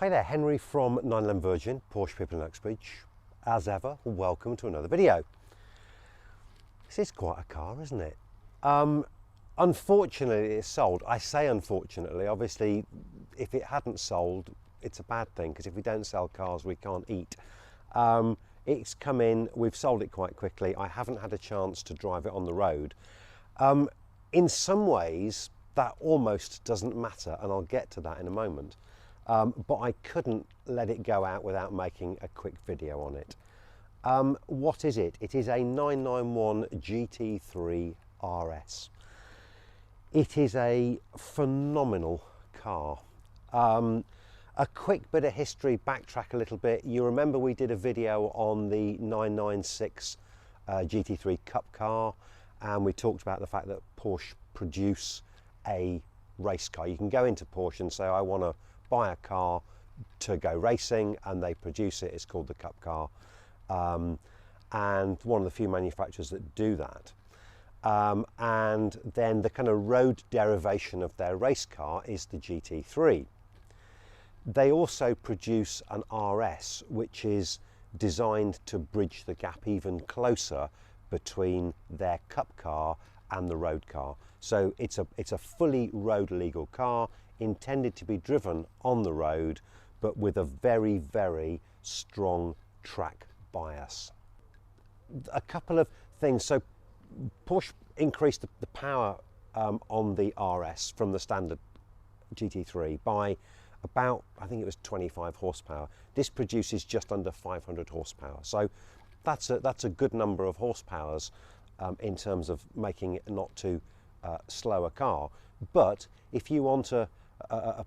Hi there, Henry from 911 Virgin, Porsche people in Uxbridge. As ever, welcome to another video. This is quite a car, isn't it? Unfortunately, it's sold. I say unfortunately, obviously, if it hadn't sold, it's a bad thing, because if we don't sell cars, we can't eat. It's come in, we've sold it quite quickly. I haven't had a chance to drive it on the road. In some ways, that almost doesn't matter, and I'll get to that in a moment. But I couldn't let it go out without making a quick video on it. What is it? It is a 991 GT3 RS. It is a phenomenal car. A quick bit of history, backtrack a little bit. You remember we did a video on the 996 GT3 Cup car, and we talked about the fact that Porsche produce a race car. You can go into Porsche and say, I want to buy a car to go racing, and they produce it. It's called the Cup car, and one of the few manufacturers that do that. And then the kind of road derivation of their race car is the GT3. They also produce an RS, which is designed to bridge the gap even closer between their Cup car and the road car. So it's a fully road legal car, intended to be driven on the road, but with a very, very strong track bias. A couple of things. So Porsche increased the power on the RS from the standard GT3 by about, I think it was 25 horsepower. This produces just under 500 horsepower. So that's a good number of horsepowers in terms of making it not too slow a car. But if you want a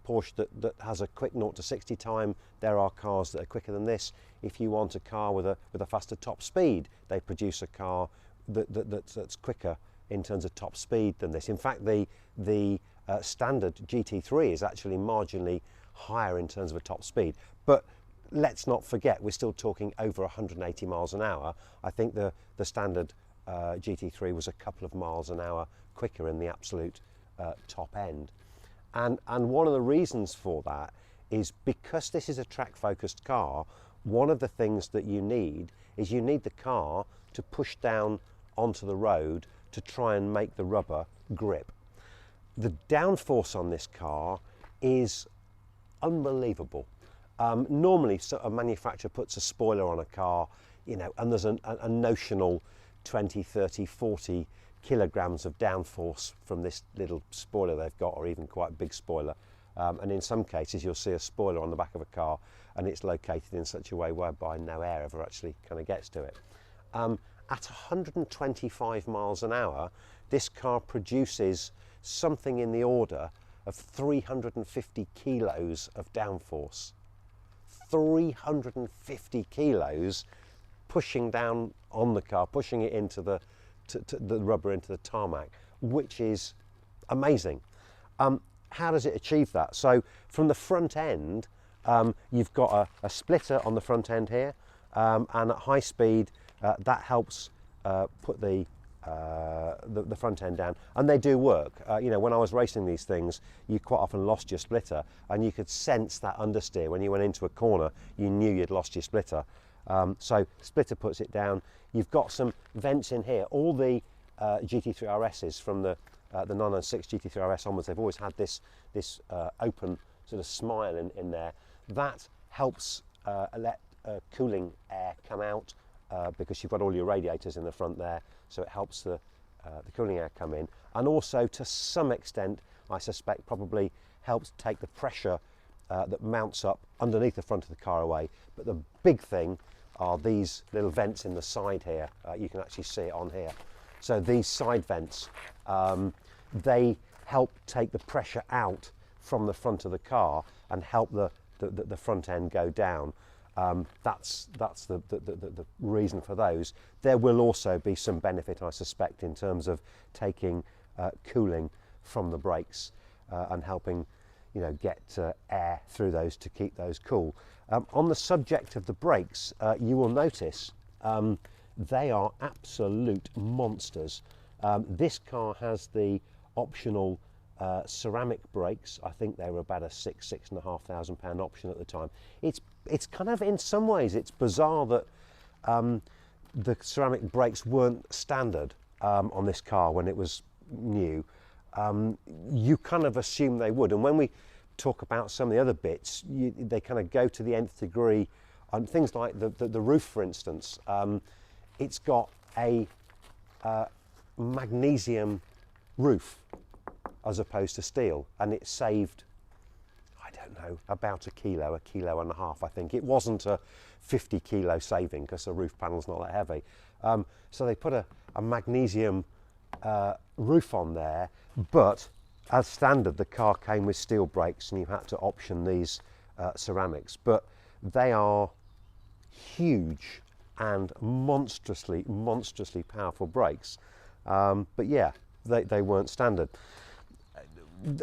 Porsche that has a quick 0 to 60 time, there are cars that are quicker than this. If you want a car with a faster top speed, they produce a car that's quicker in terms of top speed than this. In fact, the standard GT3 is actually marginally higher in terms of a top speed. But let's not forget, we're still talking over 180 miles an hour. I think the standard GT3 was a couple of miles an hour quicker in the absolute top end. And one of the reasons for that is because this is a track-focused car, one of the things that you need is you need the car to push down onto the road to try and make the rubber grip. The downforce on this car is unbelievable. Normally, a manufacturer puts a spoiler on a car, you know, and there's a notional 20, 30, 40 kilograms of downforce from this little spoiler they've got, or even quite a big spoiler. And in some cases, you'll see a spoiler on the back of a car, and it's located in such a way whereby no air ever actually kind of gets to it. At 125 miles an hour, this car produces something in the order of 350 kilos of downforce. 350 kilos pushing down on the car, pushing it into the rubber into the tarmac, which is amazing. How does it achieve that? So from the front end, you've got a splitter on the front end here, and at high speed, that helps put the front end down, and they do work. You know, when I was racing these things, you quite often lost your splitter, and you could sense that understeer. When you went into a corner, you knew you'd lost your splitter. So splitter puts it down. You've got some vents in here. All the GT3 RSs from the 996 GT3 RS onwards, they've always had this open sort of smile in there. That helps let cooling air come out because you've got all your radiators in the front there, so it helps the cooling air come in. And also, to some extent, I suspect probably helps take the pressure that mounts up underneath the front of the car away. But the big thing are these little vents in the side here. You can actually see it on here. So these side vents, they help take the pressure out from the front of the car and help the front end go down. That's the reason for those. There will also be some benefit, I suspect, in terms of taking cooling from the brakes and helping, you know, get air through those to keep those cool. On the subject of the brakes, you will notice they are absolute monsters. This car has the optional ceramic brakes. I think they were about a £6,500 option at the time. It's kind of, in some ways, it's bizarre that the ceramic brakes weren't standard on this car when it was new. You kind of assume they would, and when we talk about some of the other bits, they kind of go to the nth degree on things like the roof, for instance. It's got a magnesium roof as opposed to steel, and it saved, I don't know, about a kilo and a half, I think. It wasn't a 50 kilo saving because the roof panel's not that heavy. So they put a magnesium roof on there, but as standard the car came with steel brakes and you had to option these ceramics, but they are huge and monstrously powerful brakes. But yeah, they weren't standard.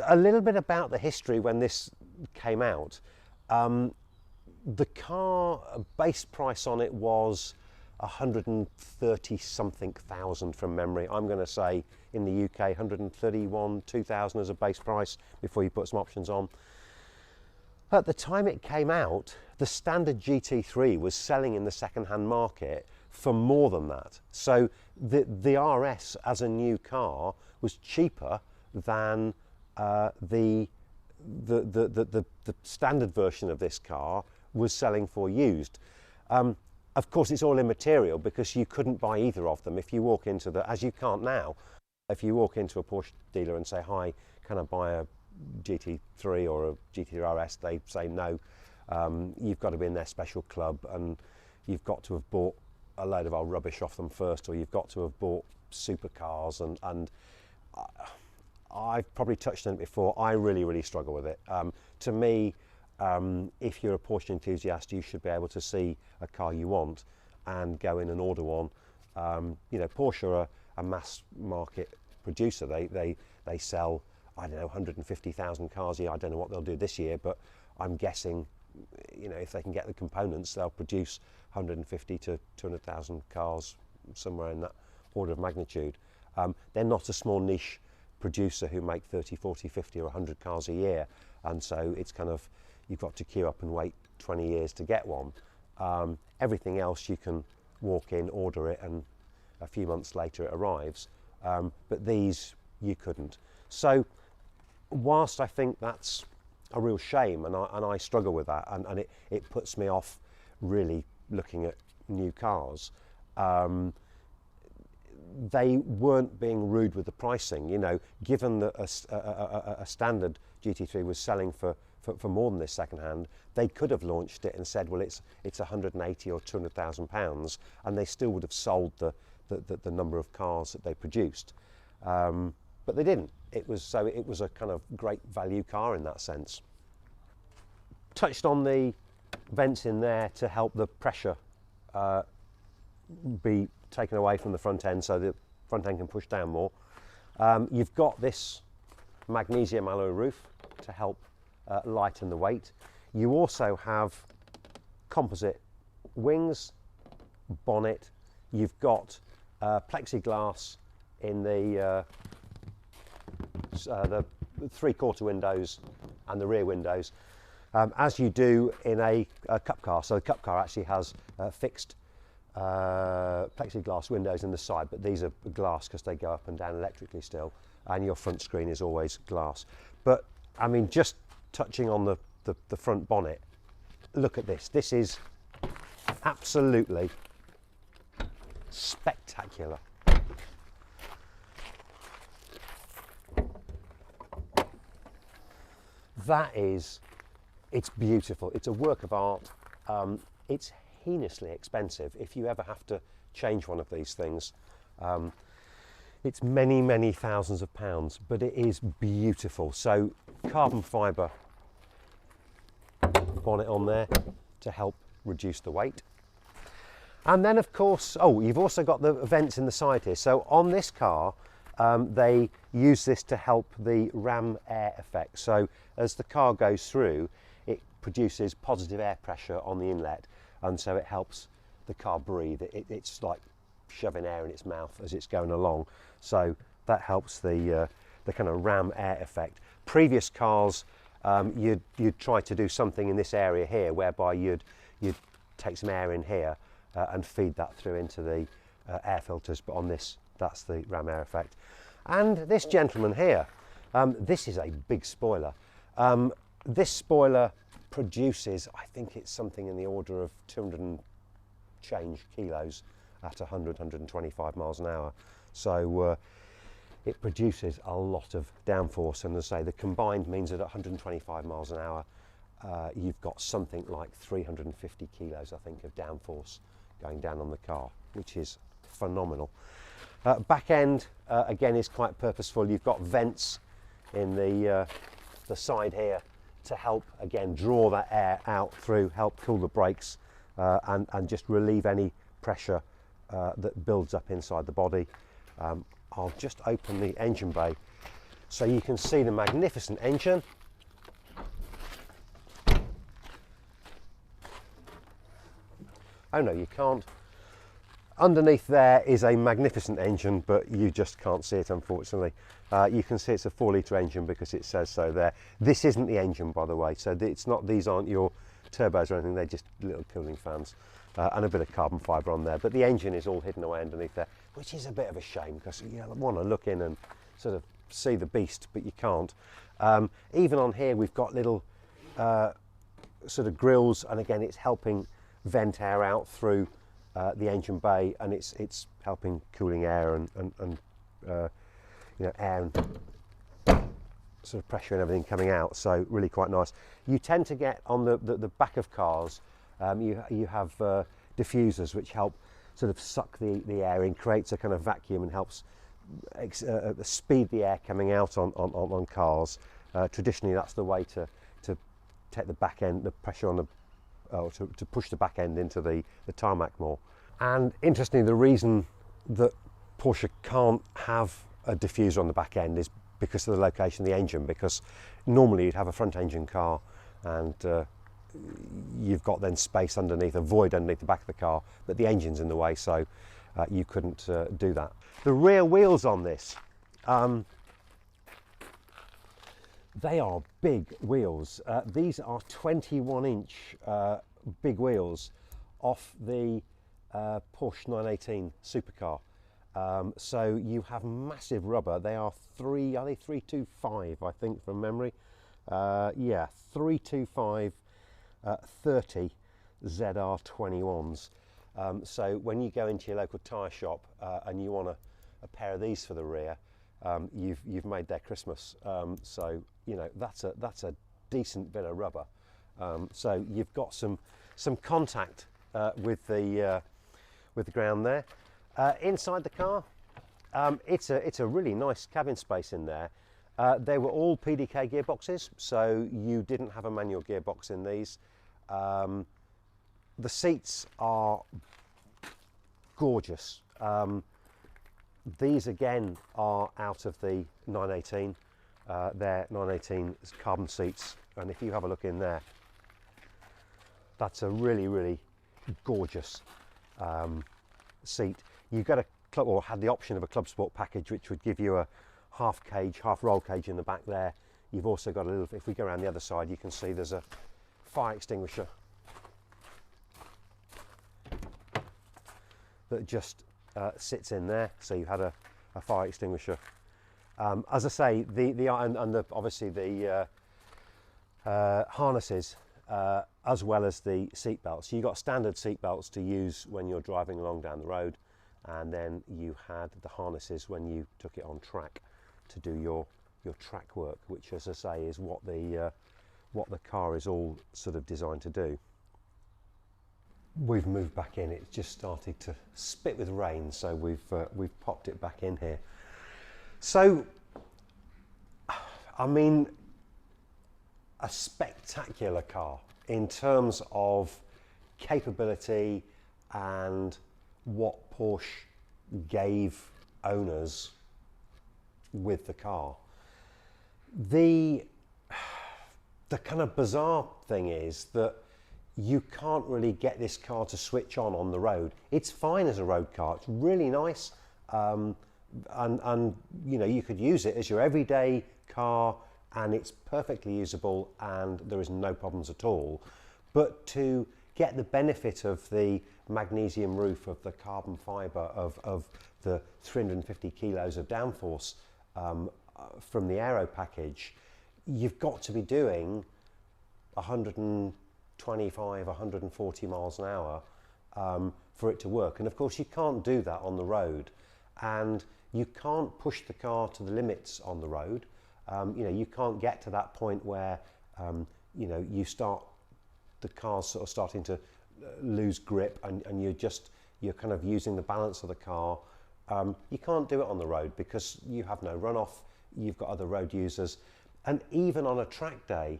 A little bit about the history when this came out. The car base price on it was 130 something thousand from memory. I'm going to say in the UK 131, 2,000 as a base price before you put some options on. At the time it came out, the standard GT3 was selling in the second-hand market for more than that. So the RS as a new car was cheaper than the standard version of this car was selling for used. Of course, it's all immaterial because you couldn't buy either of them. If you walk into as you can't now, if you walk into a Porsche dealer and say, hi, can I buy a GT3 or a GT3 RS, they say no. You've got to be in their special club and you've got to have bought a load of old rubbish off them first, or you've got to have bought supercars, and I've probably touched on it before. I really struggle with it. To me, if you're a Porsche enthusiast, you should be able to see a car you want and go in and order one. You know, Porsche are a mass market producer. They sell, I don't know, 150,000 cars a year. I don't know what they'll do this year, but I'm guessing, you know, if they can get the components, they'll produce 150 to 200,000 cars, somewhere in that order of magnitude. They're not a small niche producer who make 30, 40, 50 or 100 cars a year, and so it's kind of, you've got to queue up and wait 20 years to get one. Everything else you can walk in, order it, and a few months later it arrives, but these you couldn't. So whilst I think that's a real shame, and I struggle with that, and it puts me off really looking at new cars, they weren't being rude with the pricing. You know, given that a standard GT3 was selling for more than this second-hand, they could have launched it and said, well, it's 180 or 200,000 pounds, and they still would have sold the number of cars that they produced. But they didn't. It was a kind of great value car in that sense. Touched on the vents in there to help the pressure be taken away from the front end, so the front end can push down more. You've got this magnesium alloy roof to help lighten the weight. You also have composite wings, bonnet. You've got plexiglass in the three-quarter windows and the rear windows, as you do in a cup car. So the cup car actually has fixed plexiglass windows in the side, but these are glass because they go up and down electrically still, and your front screen is always glass. But I mean, just touching on the front bonnet, look at this. This is absolutely spectacular. It's beautiful. It's a work of art. It's heinously expensive if you ever have to change one of these things. It's many thousands of pounds, but it is beautiful. So carbon fibre bonnet on there to help reduce the weight. And then of course, you've also got the vents in the side here. So on this car, they use this to help the ram air effect. So as the car goes through, it produces positive air pressure on the inlet, and so it helps the car breathe. It's like shoving air in its mouth as it's going along. So that helps the kind of ram air effect. Previous cars, you'd try to do something in this area here, whereby you'd take some air in here and feed that through into the air filters, but on this, that's the ram air effect. And this gentleman here, this is a big spoiler. This spoiler produces, I think it's something in the order of 200 and change kilos at 100, 125 miles an hour. So it produces a lot of downforce, and as I say, the combined means that at 125 miles an hour, you've got something like 350 kilos, I think, of downforce going down on the car, which is phenomenal. Back end, again, is quite purposeful. You've got vents in the side here to help, again, draw that air out through, help cool the brakes, and just relieve any pressure that builds up inside the body. I'll just open the engine bay so you can see the magnificent engine. Oh no, you can't. Underneath there is a magnificent engine, but you just can't see it, unfortunately. You can see it's a 4-litre engine because it says so there. This isn't the engine, by the way, so it's not, these aren't your turbos or anything, they're just little cooling fans and a bit of carbon fibre on there. But the engine is all hidden away underneath there, which is a bit of a shame because you want to look in and sort of see the beast, but you can't. Even on here, we've got little sort of grills, and again, it's helping vent air out through the engine bay, and it's helping cooling air and you know, air and sort of pressure and everything coming out. So really quite nice. You tend to get on the back of cars, you have diffusers which help sort of suck the air in, creates a kind of vacuum and helps speed the air coming out on cars. Traditionally, that's the way to take the back end, the pressure on the to push the back end into the tarmac more. And interestingly, the reason that Porsche can't have a diffuser on the back end is because of the location of the engine, because normally you'd have a front engine car and you've got then space underneath, a void underneath the back of the car, but the engine's in the way, so you couldn't do that. The rear wheels on this, they are big wheels. These are 21-inch big wheels off the Porsche 918 supercar. So you have massive rubber. They are 325, I think, from memory. Yeah, 325 30 ZR21s. So when you go into your local tyre shop and you want a pair of these for the rear, you've made their Christmas. So you know that's a decent bit of rubber. So you've got some contact with the ground there. Inside the car, it's a really nice cabin space in there. They were all PDK gearboxes, so you didn't have a manual gearbox in these. The seats are gorgeous. These again are out of the 918. They're 918 carbon seats, and if you have a look in there, that's a really gorgeous seat. You got a club, or had the option of a Club Sport package, which would give you a half roll cage in the back there. You've also got a little, if we go around the other side, you can see there's a fire extinguisher that just sits in there. So you had a fire extinguisher. As I say, obviously the harnesses, as well as the seat belts. So you got standard seat belts to use when you're driving along down the road, and then you had the harnesses when you took it on track to do your track work, which, as I say, is what the car is all sort of designed to do. We've moved back in. It's just started to spit with rain, so we've popped it back in here. So, I mean, a spectacular car in terms of capability and what Porsche gave owners with the car. The kind of bizarre thing is that you can't really get this car to switch on the road. It's fine as a road car. It's really nice. and you know, you could use it as your everyday car and it's perfectly usable and there is no problems at all. But to get the benefit of the magnesium roof, of the carbon fibre, of the 350 kilos of downforce from the Aero package, you've got to be doing 125, 140 miles an hour for it to work. And of course you can't do that on the road, and you can't push the car to the limits on the road. You know, you can't get to that point where you know, the car's sort of starting to lose grip and you're kind of using the balance of the car. You can't do it on the road because you have no runoff, you've got other road users. And even on a track day,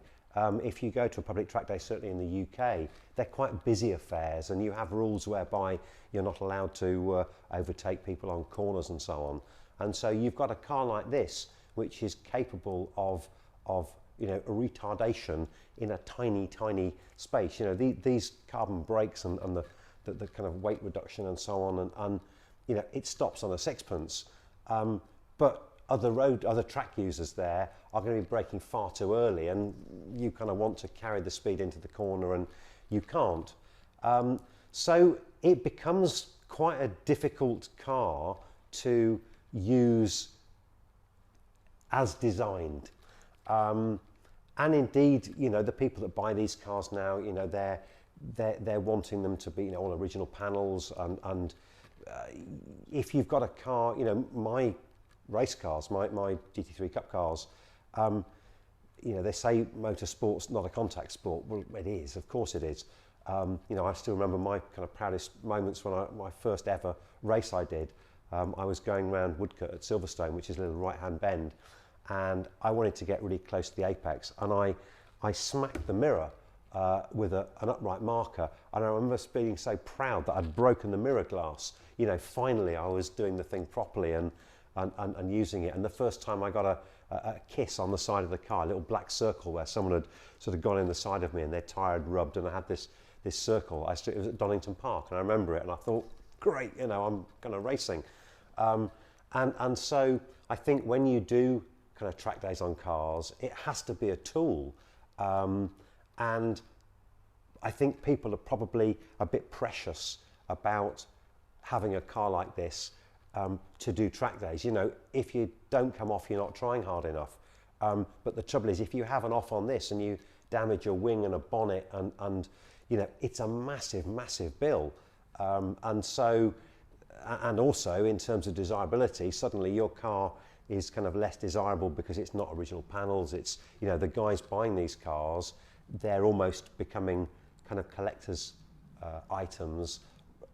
if you go to a public track day, certainly in the UK, they're quite busy affairs and you have rules whereby you're not allowed to overtake people on corners and so on. And so you've got a car like this, which is capable of you know, a retardation in a tiny, tiny space. You know, these carbon brakes and the kind of weight reduction and so on, and you know, it stops on a sixpence. But other track users there are going to be braking far too early, and you kind of want to carry the speed into the corner and you can't. So it becomes quite a difficult car to use as designed. And indeed, you know, the people that buy these cars now, you know, they're wanting them to be, you know, on original panels, and if you've got a car, you know, my race cars, my GT3 Cup cars, you know, they say motorsport's not a contact sport. Well, it is, of course it is. You know, I still remember my kind of proudest moments when my first ever race I did. I was going around Woodcote at Silverstone, which is a little right-hand bend, and I wanted to get really close to the apex, and I smacked the mirror with an upright marker, and I remember being so proud that I'd broken the mirror glass. You know, finally I was doing the thing properly and using it. And the first time I got a kiss on the side of the car, a little black circle where someone had sort of gone in the side of me and their tyre had rubbed, and I had this circle. It was at Donington Park, and I remember it, and I thought, great, you know, I'm kind of racing. And so I think when you do kind of track days on cars, it has to be a tool. And I think people are probably a bit precious about having a car like this to do track days. You know, if you don't come off, you're not trying hard enough. But the trouble is, if you have an off on this and you damage a wing and a bonnet, and you know, it's a massive, massive bill. And so, and also in terms of desirability, suddenly your car is kind of less desirable because it's not original panels. It's, you know, the guys buying these cars, they're almost becoming kind of collector's items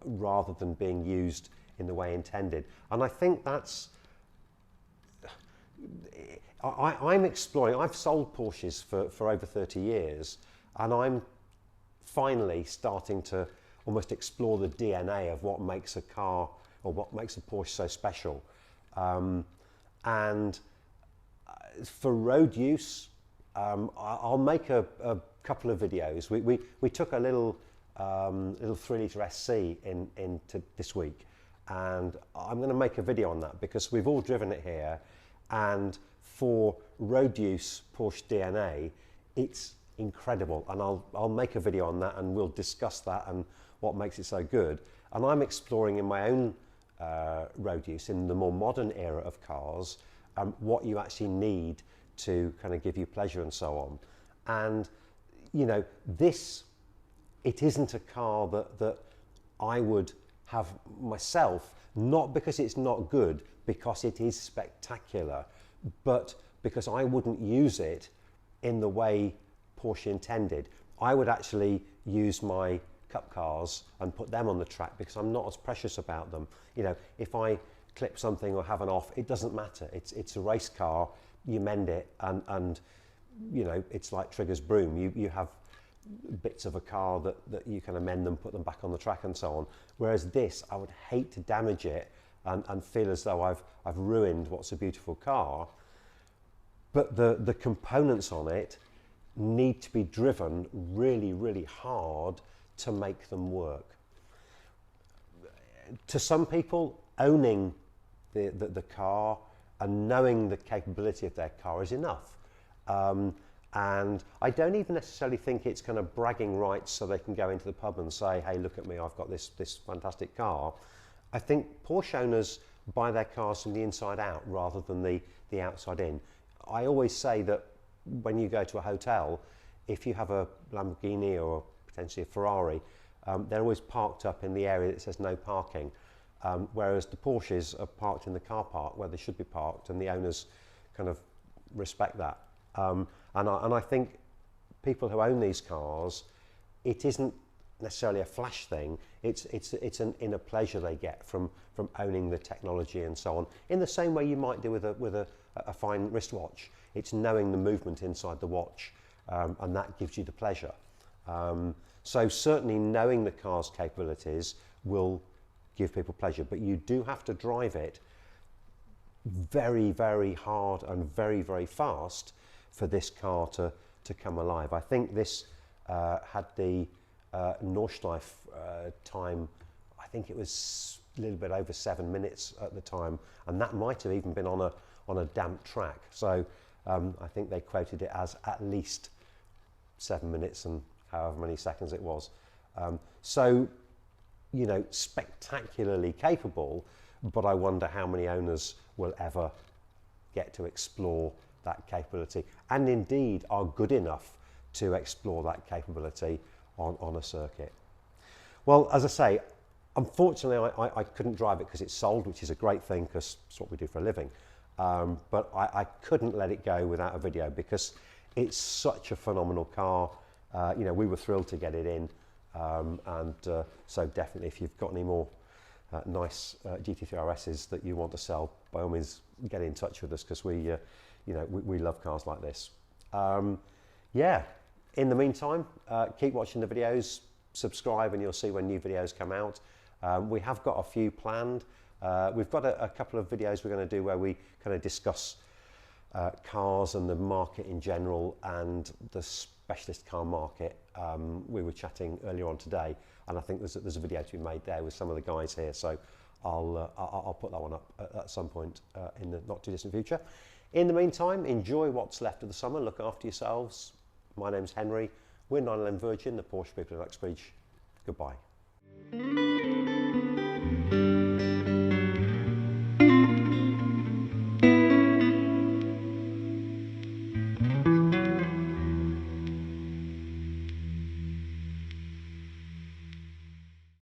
rather than being used in the way intended. And I think that's, I'm exploring, I've sold Porsches for over 30 years, and I'm finally starting to almost explore the DNA of what makes a car, or what makes a Porsche so special. And for road use, I'll make a couple of videos. We took a little 3-litre SC into this week, and I'm going to make a video on that because we've all driven it here, and for road use Porsche DNA, it's incredible. And I'll make a video on that, and we'll discuss that and what makes it so good. And I'm exploring in my own road use, in the more modern era of cars, what you actually need to kind of give you pleasure and so on. And you know, it isn't a car that I would have myself, not because it's not good, because it is spectacular, but because I wouldn't use it in the way Porsche intended. I would actually use my Cup cars and put them on the track because I'm not as precious about them. You know, if I clip something or have an off, it doesn't matter. It's a race car, you mend it, and you know, it's like Trigger's broom. You have bits of a car that you kind of mend them, put them back on the track and so on. Whereas this, I would hate to damage it and feel as though I've ruined what's a beautiful car. But the components on it need to be driven really, really hard to make them work. To some people, owning the car and knowing the capability of their car is enough. And I don't even necessarily think it's kind of bragging rights so they can go into the pub and say, hey, look at me, I've got this fantastic car. I think Porsche owners buy their cars from the inside out rather than the outside in. I always say that when you go to a hotel, if you have a Lamborghini or potentially a Ferrari, they're always parked up in the area that says no parking, whereas the Porsches are parked in the car park where they should be parked, and the owners kind of respect that. And I think people who own these cars, it isn't necessarily a flash thing. It's an inner pleasure they get from owning the technology and so on. In the same way you might do with a fine wristwatch. It's knowing the movement inside the watch, and that gives you the pleasure. So certainly knowing the car's capabilities will give people pleasure, but you do have to drive it very, very hard and very, very fast for this car to come alive. I think this had the Nordschleife time, I think it was a little bit over 7 minutes at the time, and that might have even been on a damp track. So I think they quoted it as at least 7 minutes and however many seconds it was. So, you know, spectacularly capable, but I wonder how many owners will ever get to explore that capability, and indeed are good enough to explore that capability on a circuit. Well, as I say, unfortunately I couldn't drive it because it's sold, which is a great thing because it's what we do for a living. But I couldn't let it go without a video because it's such a phenomenal car. You know, we were thrilled to get it in, and so definitely if you've got any more nice GT3 RSs that you want to sell, by all means get in touch with us, because we love cars like this. Yeah, in the meantime, keep watching the videos, subscribe and you'll see when new videos come out. We have got a few planned. We've got a couple of videos we're going to do where we kind of discuss cars and the market in general and the specialist car market. We were chatting earlier on today, and I think there's a video to be made there with some of the guys here, so I'll put that one up at some point in the not too distant future. In the meantime, enjoy what's left of the summer, look after yourselves. My name's Henry, we're 911 Virgin, the Porsche people of Uxbridge. Goodbye.